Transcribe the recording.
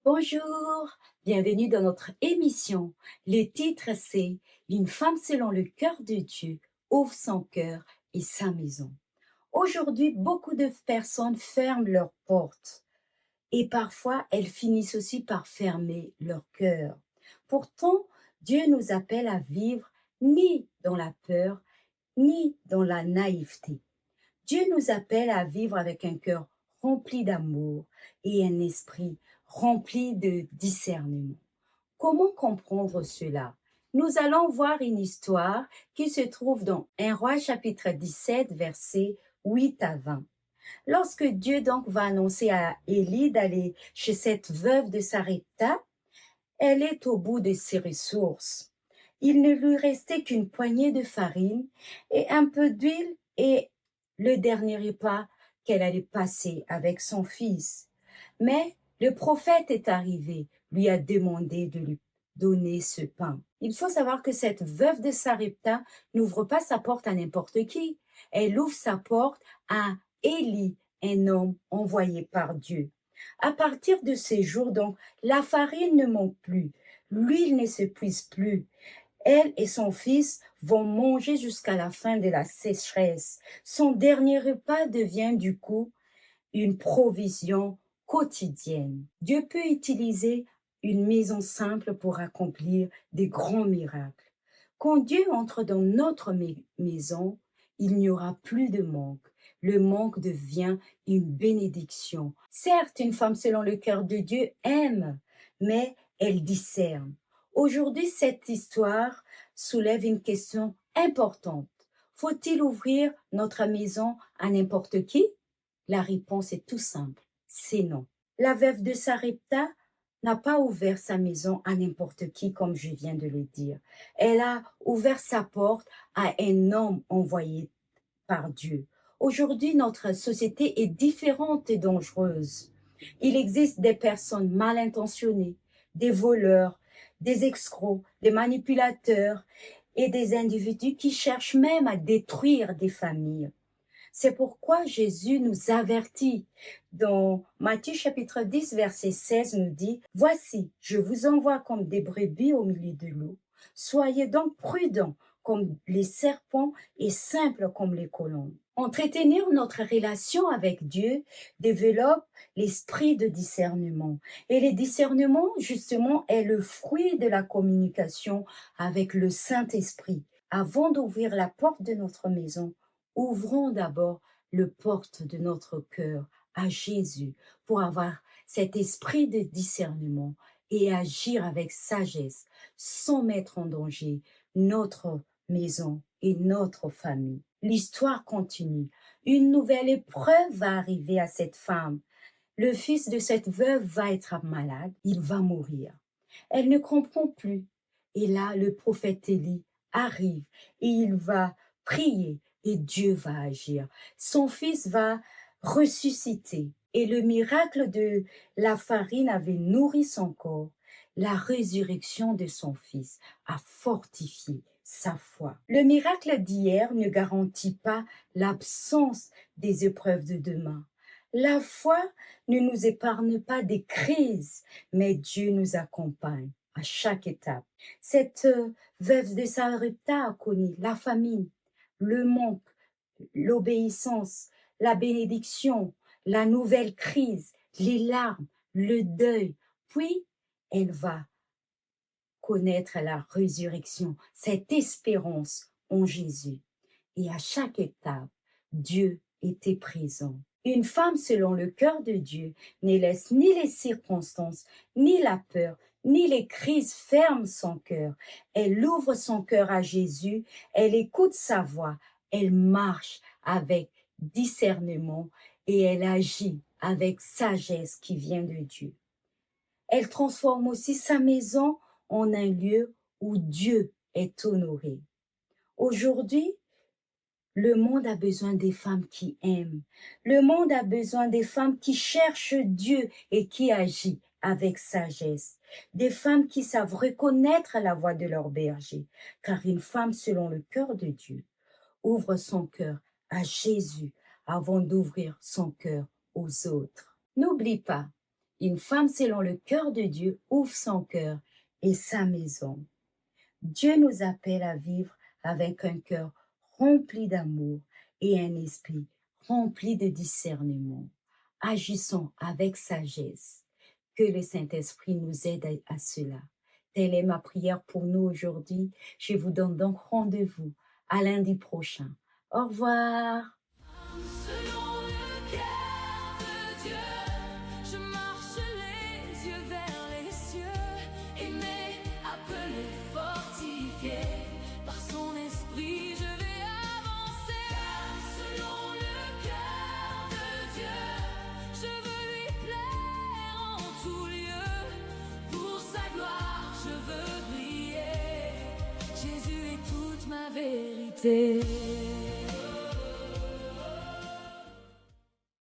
Bonjour, bienvenue dans notre émission. Le titre c'est Une femme selon le cœur de Dieu ouvre son cœur et sa maison. Aujourd'hui, beaucoup de personnes ferment leurs portes et parfois elles finissent aussi par fermer leur cœur. Pourtant, Dieu nous appelle à vivre ni dans la peur, ni dans la naïveté. Dieu nous appelle à vivre avec un cœur rempli d'amour et un esprit rempli de discernement. Comment comprendre cela? Nous allons voir une histoire qui se trouve dans 1 Roi chapitre 17, versets 8 à 20. Lorsque Dieu donc va annoncer à Élie d'aller chez cette veuve de Sarepta, elle est au bout de ses ressources. Il ne lui restait qu'une poignée de farine et un peu d'huile et le dernier repas qu'elle allait passer avec son fils. Mais le prophète est arrivé, lui a demandé de lui donner ce pain. Il faut savoir que cette veuve de Sarepta n'ouvre pas sa porte à n'importe qui. Elle ouvre sa porte à Élie, un homme envoyé par Dieu. À partir de ces jours, donc, la farine ne manque plus, l'huile ne s'épuise plus. Elle et son fils vont manger jusqu'à la fin de la sécheresse. Son dernier repas devient du coup une provision quotidienne. Dieu peut utiliser une maison simple pour accomplir des grands miracles. Quand Dieu entre dans notre maison, il n'y aura plus de manque. Le manque devient une bénédiction. Certes, une femme selon le cœur de Dieu aime, mais elle discerne. Aujourd'hui, cette histoire soulève une question importante. Faut-il ouvrir notre maison à n'importe qui? La réponse est tout simple, c'est non. La veuve de Sarepta n'a pas ouvert sa maison à n'importe qui, comme je viens de le dire. Elle a ouvert sa porte à un homme envoyé par Dieu. Aujourd'hui, notre société est différente et dangereuse. Il existe des personnes mal intentionnées, des voleurs, des escrocs, des manipulateurs et des individus qui cherchent même à détruire des familles. C'est pourquoi Jésus nous avertit. Dans Matthieu chapitre 10, verset 16 nous dit, « Voici, je vous envoie comme des brebis au milieu de l'eau. Soyez donc prudents comme les serpents et simples comme les colombes. » Entretenir notre relation avec Dieu développe l'esprit de discernement. Et le discernement, justement, est le fruit de la communication avec le Saint-Esprit. Avant d'ouvrir la porte de notre maison, ouvrons d'abord le porte de notre cœur à Jésus pour avoir cet esprit de discernement et agir avec sagesse sans mettre en danger notre maison et notre famille. L'histoire continue. Une nouvelle épreuve va arriver à cette femme. Le fils de cette veuve va être malade, il va mourir. Elle ne comprend plus. Et là, le prophète Élie arrive et il va prier et Dieu va agir. Son fils va ressusciter et le miracle de la farine avait nourri son corps. La résurrection de son fils a fortifié sa foi. Le miracle d'hier ne garantit pas l'absence des épreuves de demain. La foi ne nous épargne pas des crises, mais Dieu nous accompagne à chaque étape. Cette veuve de Sarepta a connu la famine, le manque, l'obéissance, la bénédiction, la nouvelle crise, les larmes, le deuil. Puis, elle va connaître la résurrection, cette espérance en Jésus. Et à chaque étape, Dieu était présent. Une femme selon le cœur de Dieu ne laisse ni les circonstances, ni la peur, ni les crises ferment son cœur. Elle ouvre son cœur à Jésus, elle écoute sa voix, elle marche avec discernement et elle agit avec sagesse qui vient de Dieu. Elle transforme aussi sa maison en un lieu où Dieu est honoré. Aujourd'hui, le monde a besoin des femmes qui aiment. Le monde a besoin des femmes qui cherchent Dieu et qui agissent avec sagesse. Des femmes qui savent reconnaître la voix de leur berger. Car une femme selon le cœur de Dieu ouvre son cœur à Jésus avant d'ouvrir son cœur aux autres. N'oublie pas, Une femme selon le cœur de Dieu ouvre son cœur et sa maison. Dieu nous appelle à vivre avec un cœur rempli d'amour et un esprit rempli de discernement. Agissons avec sagesse. Que le Saint-Esprit nous aide à cela. Telle est ma prière pour nous aujourd'hui. Je vous donne donc rendez-vous à lundi prochain. Au revoir. Selon le cœur de Dieu, je marche les yeux vers les cieux, aimé, appelé, fortifié, par son esprit je vais avancer. Selon le cœur de Dieu, je veux lui plaire en tout lieu, pour sa gloire je veux briller, Jésus est toute ma vérité.